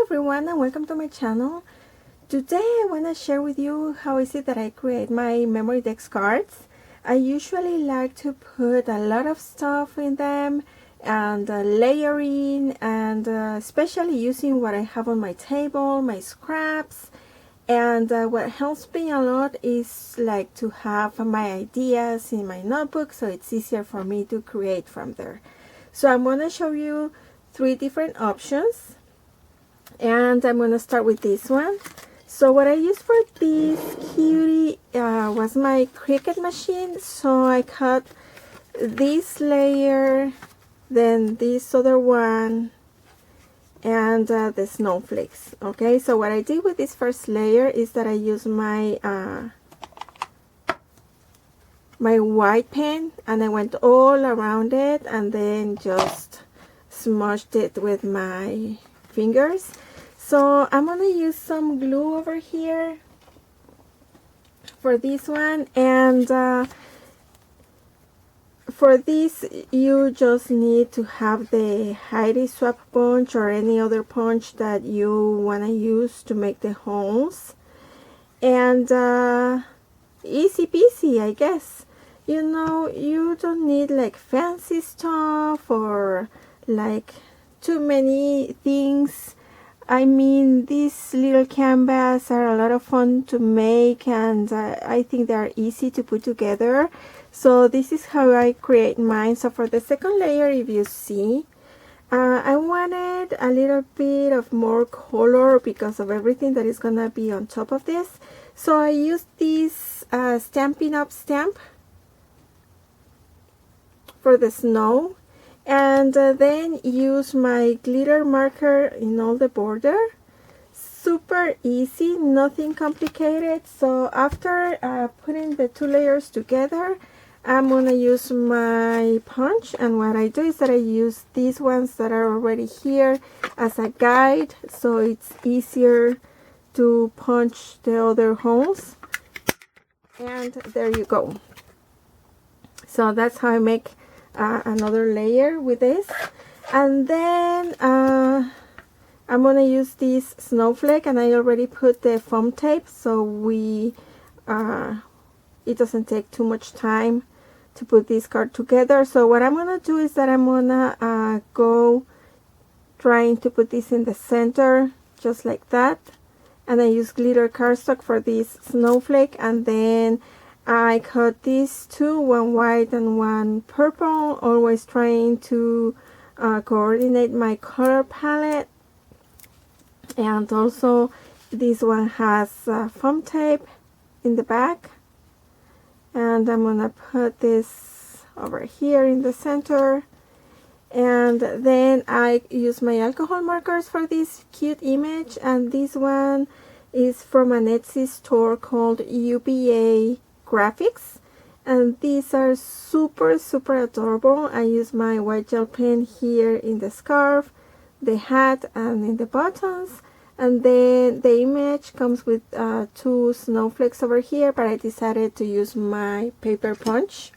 everyone, and welcome to my channel. Today I want to share with you how is it that I create my memory dex cards. I usually like to put a lot of stuff in them and layering, and especially using what I have on my table, my scraps. And what helps me a lot is like to have my ideas in my notebook, so it's easier for me to create from there. So I'm going to show you 3 different options, and I'm going to start with this one. So what I used for this cutie was my Cricut machine. So I cut this layer, then this other one, and the snowflakes. Okay, so what I did with this first layer is that I used my my white pen, and I went all around it and then just smudged it with my fingers. So I'm gonna use some glue over here for this one, and for this you just need to have the Heidi Swapp punch or any other punch that you want to use to make the holes, and easy peasy, I guess. You know, you don't need like fancy stuff or like too many things. I mean, these little canvas are a lot of fun to make, and I think they are easy to put together. So this is how I create mine. So for the second layer, if you see, I wanted a little bit of more color because of everything that is gonna be on top of this. So I used this Stampin' Up! Stamp for the snow, and then use my glitter marker in all the border. Super easy, nothing complicated. So after putting the 2 layers together, I'm gonna use my punch, and what I do is that I use these ones that are already here as a guide, so it's easier to punch the other holes. And there you go. So that's how I make another layer with this. And then I'm gonna use this snowflake, and I already put the foam tape, so it doesn't take too much time to put this card together. So what I'm gonna do is that I'm gonna go trying to put this in the center just like that, and I use glitter cardstock for this snowflake, and then I cut these 2, one white and one purple, always trying to coordinate my color palette. And also this one has foam tape in the back, and I'm gonna put this over here in the center. And then I use my alcohol markers for this cute image, and this one is from an Etsy store called UBA Graphics, and these are super adorable. I use my white gel pen here in the scarf, the hat, and in the buttons. And then the image comes with 2 snowflakes over here, but I decided to use my paper punch.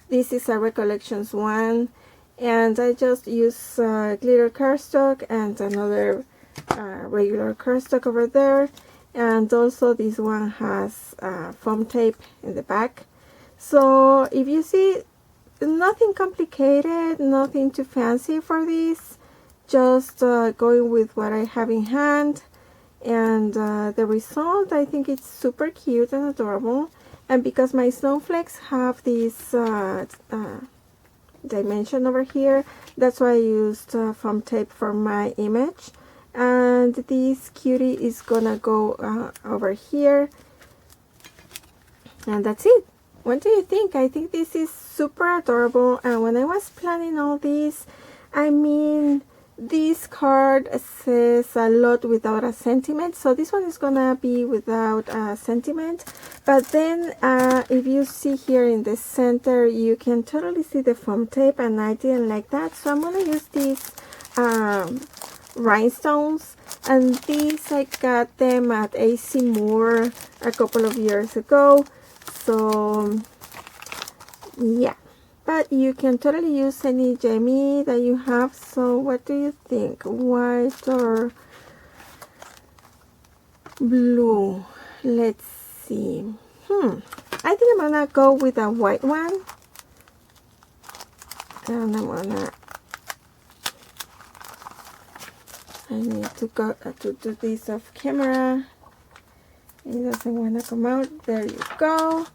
This is a Recollections one, and I just use glitter cardstock and another regular cardstock over there. And also this one has foam tape in the back. So if you see, nothing complicated, nothing too fancy for this, just going with what I have in hand. And the result, I think it's super cute and adorable. And because my snowflakes have this dimension over here, that's why I used foam tape for my image. And this cutie is gonna go over here, and that's it. What do you think? I think this is super adorable, and when I was planning all this, I mean, this card says a lot without a sentiment, so this one is gonna be without a sentiment. But then if you see here in the center, you can totally see the foam tape, and I didn't like that, so I'm gonna use these rhinestones, and these I got them at AC Moore a couple of years ago. So yeah, but you can totally use any gemmy that you have. So what do you think, white or blue. Let's see. I think I'm gonna go with a white one. And I need to go to do this off camera. It doesn't want to come out. There you go.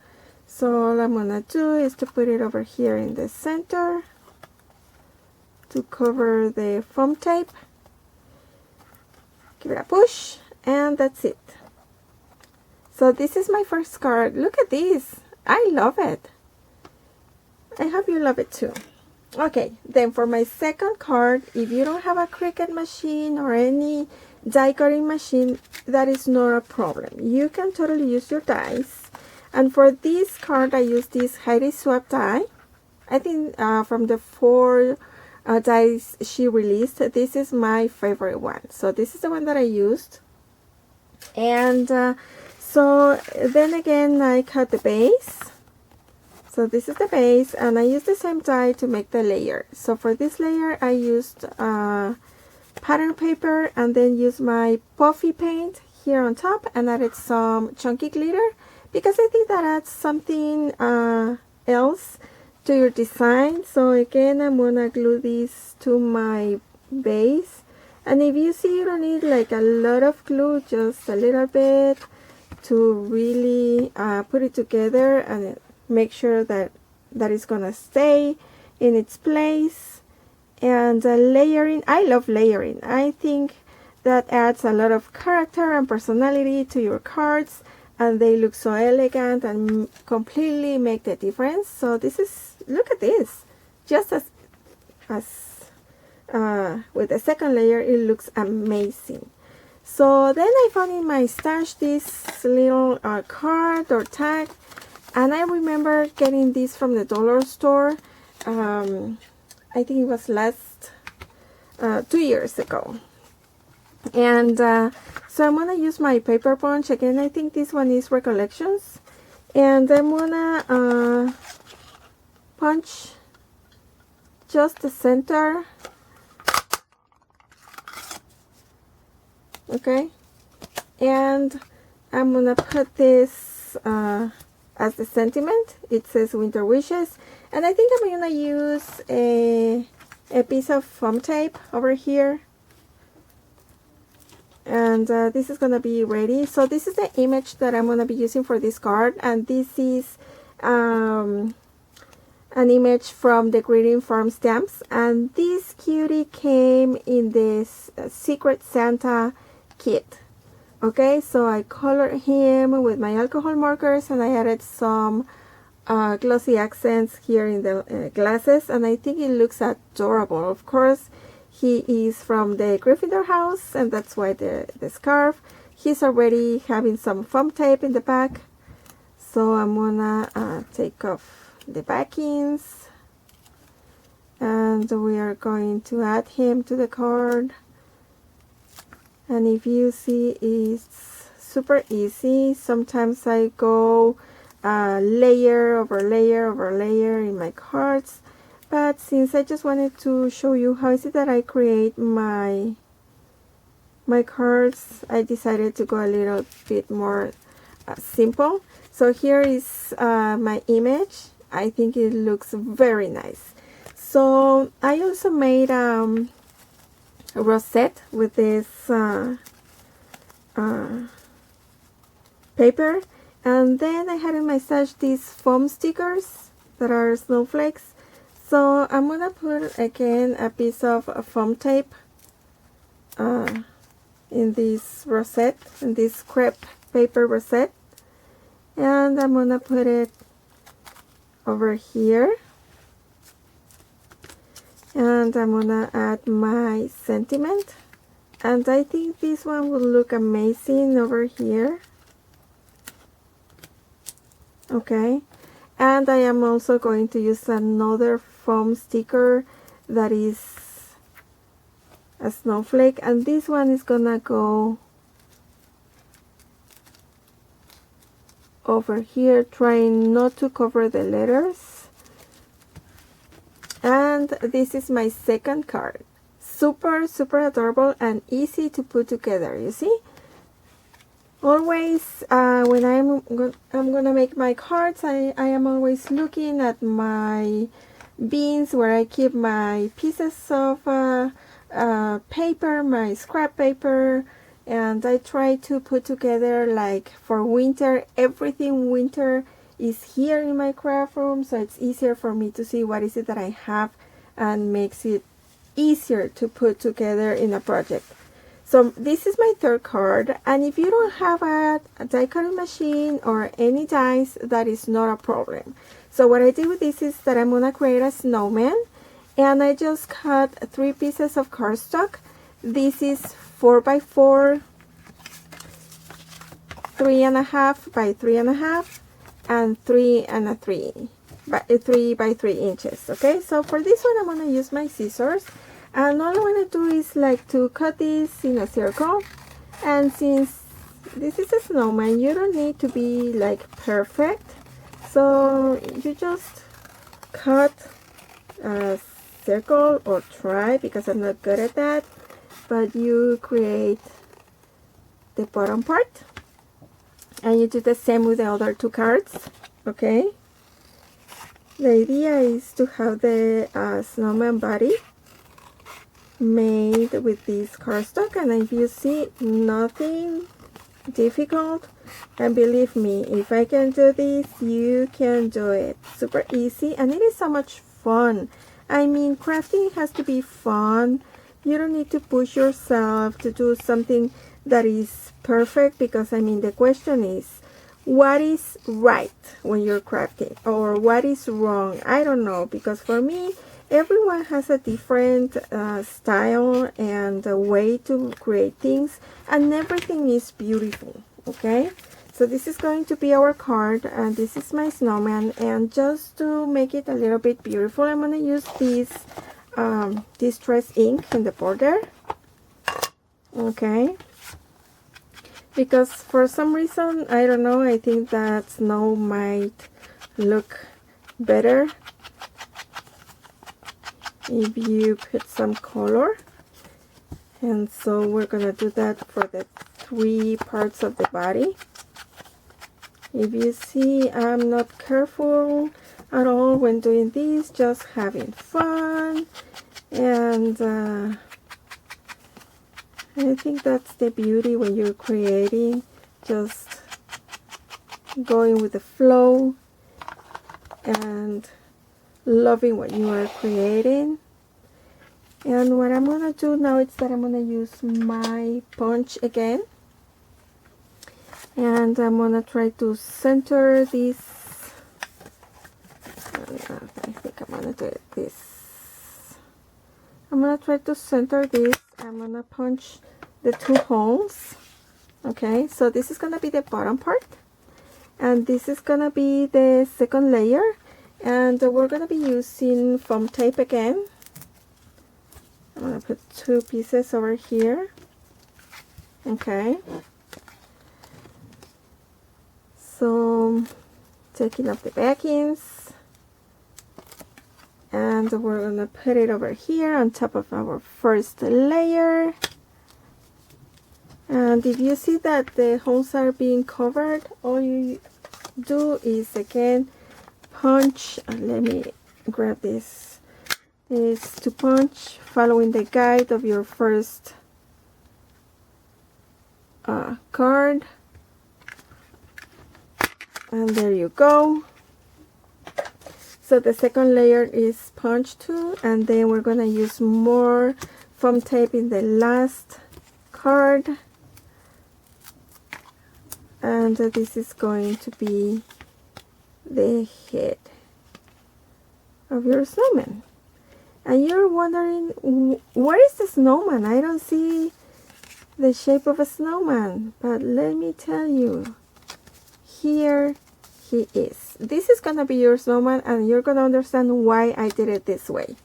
So all I'm gonna do is to put it over here in the center to cover the foam tape. Give it a push, and that's it. So this is my first card. Look at this. I love it. I hope you love it too. Okay, then for my second card, if you don't have a Cricut machine or any die cutting machine, that is not a problem. You can totally use your dies. And for this card, I use this Heidi Swapp die. I think from the 4 dies she released, this is my favorite one. So this is the one that I used. And so then again, I cut the base. So this is the base, and I use the same die to make the layer. So for this layer, I used pattern paper and then used my puffy paint here on top and added some chunky glitter because I think that adds something else to your design. So again, I'm gonna glue this to my base. And if you see you don't need like a lot of glue, just a little bit to really put it together and make sure that it's gonna stay in its place. And layering, I love layering. I think that adds a lot of character and personality to your cards, and they look so elegant and completely make the difference. So this is, look at this, just as with the second layer, it looks amazing. So then I found in my stash this little card or tag, and I remember getting this from the dollar store. I think it was last 2 years ago. And so I'm gonna use my paper punch again. I think this one is Recollections, and I'm gonna punch just the center. Okay, and I'm gonna put this as the sentiment. It says Winter Wishes, and I think I'm gonna use a piece of foam tape over here, and this is gonna be ready. So this is the image that I'm gonna be using for this card, and this is an image from the Greeting Farm stamps, and this cutie came in this Secret Santa kit. Okay, so I colored him with my alcohol markers, and I added some glossy accents here in the glasses, and I think it looks adorable. Of course, he is from the Gryffindor house, and that's why the scarf. He's already having some foam tape in the back, so I'm gonna take off the backings, and we are going to add him to the card. And if you see, it's super easy. Sometimes I go layer over layer over layer in my cards, but since I just wanted to show you how is it that I create my cards, I decided to go a little bit more simple. So here is my image. I think it looks very nice. So I also made a rosette with this paper, and then I had in my stash these foam stickers that are snowflakes. So I'm gonna put again a piece of foam tape in this rosette, in this crepe paper rosette, and I'm gonna put it over here. And I'm gonna add my sentiment, and I think this one will look amazing over here. Okay, and I am also going to use another foam sticker that is a snowflake, and this one is gonna go over here, trying not to cover the letters. And this is my second card. Super adorable and easy to put together, you see? Always, when I'm gonna make my cards, I am always looking at my bins where I keep my pieces of paper, my scrap paper, and I try to put together, like for winter, everything winter is here in my craft room, so it's easier for me to see what is it that I have and makes it easier to put together in a project. So this is my third card, and if you don't have a die cutting machine or any dies, that is not a problem. So what I did with this is that I'm gonna create a snowman, and I just cut 3 pieces of cardstock. This is 4 by 4, 3.5 by 3.5, and 3 and a 3 by 3 inches. Okay, so for this one I'm gonna use my scissors, and all I want to do is like to cut this in a circle. And since this is a snowman, you don't need to be like perfect, so you just cut a circle, or try, because I'm not good at that, but you create the bottom part, and you do the same with the other 2 cards. Okay, the idea is to have the snowman body made with this cardstock, and if you see, nothing difficult, and believe me, if I can do this, you can do it. Super easy, and it is so much fun. I mean, crafting has to be fun. You don't need to push yourself to do something that is perfect, because I mean, the question is, what is right when you're crafting, or what is wrong? I don't know, because for me, everyone has a different style and a way to create things, and everything is beautiful. Okay, so this is going to be our card, and this is my snowman, and just to make it a little bit beautiful, I'm going to use this distress ink in the border. Okay, because for some reason, I don't know, I think that snow might look better if you put some color, and so we're gonna do that for the 3 parts of the body. If you see, I'm not careful at all when doing this, just having fun, and I think that's the beauty when you're creating, just going with the flow and loving what you are creating. And what I'm gonna do now is that I'm gonna use my punch again, and I'm gonna try to center this. I think I'm gonna do it this. I'm gonna try to center this. I'm gonna punch the 2 holes. Okay, so this is gonna be the bottom part, and this is gonna be the second layer. And we're going to be using foam tape again. I'm going to put 2 pieces over here. Okay. So, taking off the backings. And we're going to put it over here on top of our first layer. And if you see that the holes are being covered, all you do is again punch, and let me grab this, is to punch following the guide of your first card, and there you go. So the second layer is punched too, and then we're gonna use more foam tape in the last card, and this is going to be the head of your snowman. And you're wondering, where is the snowman? I don't see the shape of a snowman, but let me tell you, here he is. This is gonna be your snowman, and you're gonna understand why I did it this way.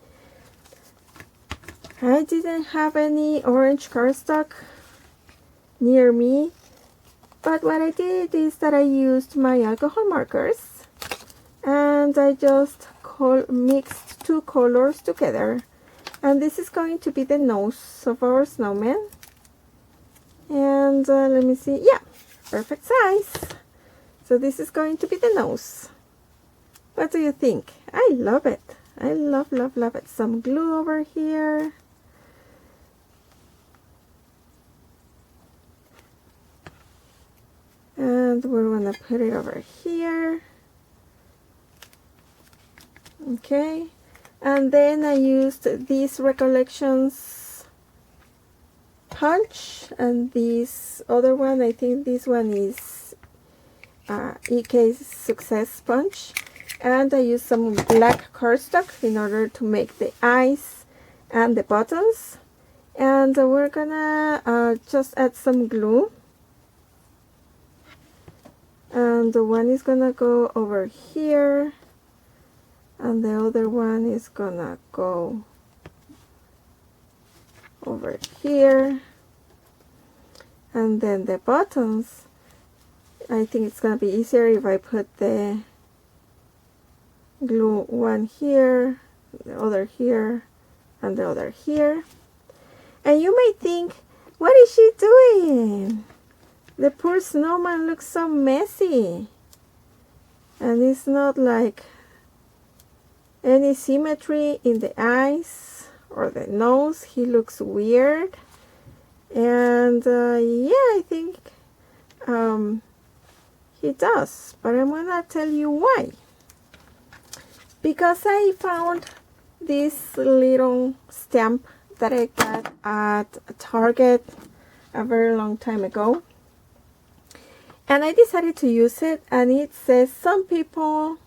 I didn't have any orange cardstock near me, but what I did is that I used my alcohol markers, and I just mixed 2 colors together, and this is going to be the nose of our snowman. And let me see, yeah, perfect size. So this is going to be the nose. What do you think? I love it. I love, love, love it. Some glue over here. And we're gonna put it over here. Okay. And then I used these Recollections punch, and this other one, I think this one is EK Success punch. And I used some black cardstock in order to make the eyes and the buttons. And we're gonna just add some glue. And the one is gonna go over here, and the other one is gonna go over here. And then the buttons, I think it's gonna be easier if I put the glue one here, the other here, and the other here. And you may think, what is she doing? The poor snowman looks so messy, and it's not like any symmetry in the eyes or the nose. He looks weird. And yeah, I think he does, but I'm gonna tell you why. Because I found this little stamp that I got at Target a very long time ago, and I decided to use it, and it says some people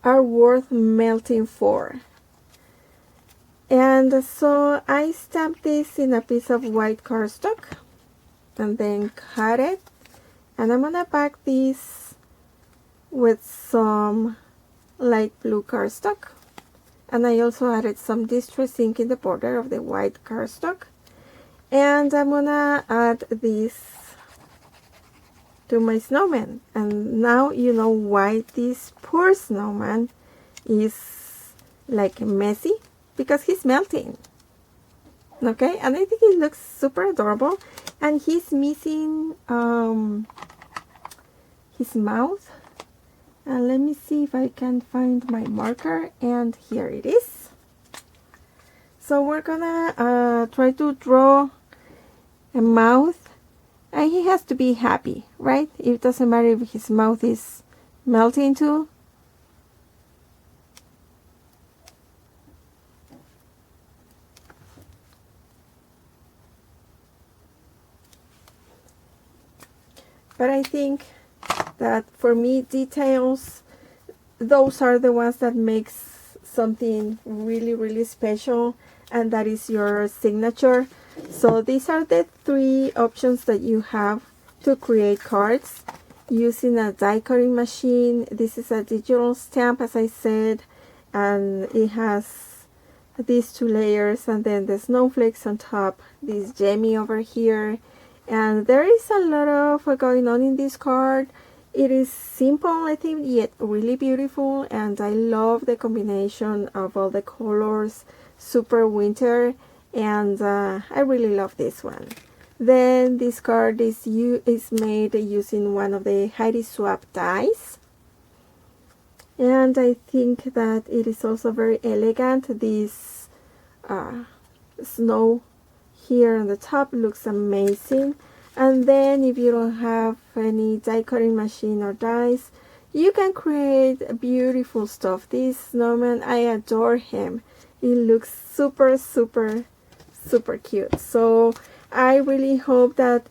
are worth melting for. And so I stamped this in a piece of white cardstock and then cut it, and I'm gonna back this with some light blue cardstock, and I also added some distress ink in the border of the white cardstock, and I'm gonna add this to my snowman. And now you know why this poor snowman is like messy, because he's melting. Okay, and I think he looks super adorable, and he's missing his mouth. And let me see if I can find my marker, and here it is. So we're gonna try to draw a mouth, and he has to be happy, right? It doesn't matter if his mouth is melting too. But I think that for me, details, those are the ones that makes something really, really special, and that is your signature. So these are the 3 options that you have to create cards using a die cutting machine. This is a digital stamp, as I said, and it has these 2 layers, and then the snowflakes on top, this Jammy over here, and there is a lot of going on in this card. It is simple, I think, yet really beautiful, and I love the combination of all the colors, super winter, and I really love this one. Then this card is made using one of the Heidi Swapp dies, and I think that it is also very elegant. This snow here on the top looks amazing. And then if you don't have any die cutting machine or dies, you can create beautiful stuff. This snowman, I adore him. He looks super, super, super cute. So I really hope that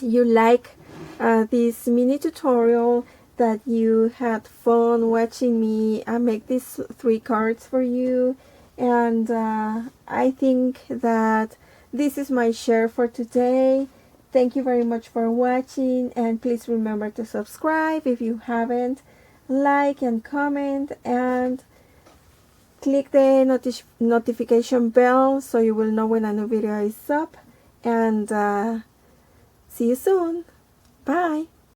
you like this mini tutorial, that you had fun watching me make these 3 cards for you. And I think that this is my share for today. Thank you very much for watching, and please remember to subscribe if you haven't, like and comment, and click the notification bell so you will know when a new video is up. And see you soon. Bye.